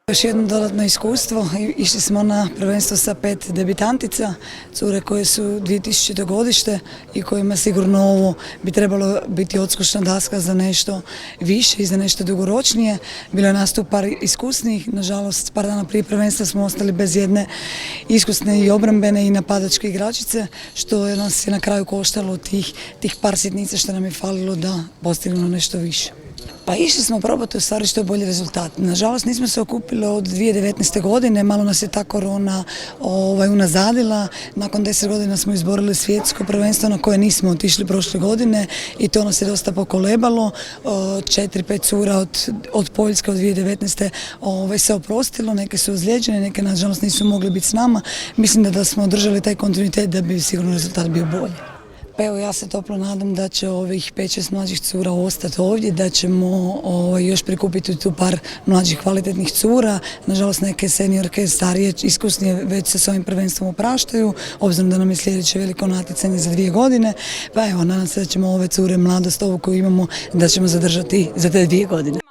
Još jedno dodatno iskustvo, išli smo na prvenstvo sa 5 debitantica, cure koje su 2000. godište i kojima sigurno ovo bi trebalo biti odskočna daska za nešto više i za nešto dugoročnije. Bilo je nas tu par iskusnijih, nažalost par dana prije prvenstva smo ostali bez jedne iskusne i obrambene i napadačke igračice, što nas je na kraju koštalo tih par sitnica što nam je falilo da postignemo nešto više. Pa išli smo probati u stvari što je bolji rezultat. Nažalost nismo se okupili od 2019. godine, malo nas je ta korona unazadila. Nakon 10 godina smo izborili svjetsko prvenstvo na koje nismo otišli prošle godine i to nas je dosta pokolebalo. 4-5 cura od Poljske od 2019. Se oprostilo, neke su ozlijeđene, neke nažalost nisu mogli biti s nama. Mislim da smo održali taj kontinuitet da bi sigurno rezultat bio bolji. Pa evo, ja se toplo nadam da će ovih 5-6 mlađih cura ostati ovdje, da ćemo još prikupiti tu par mlađih kvalitetnih cura. Nažalost neke seniorke, starije, iskusnije već se s ovim prvenstvom opraštaju, obzirom da nam je sljedeće veliko natjecanje za 2 godine. Pa evo, nadam se da ćemo ove cure, mladost ovu koju imamo, da ćemo zadržati za te 2 godine.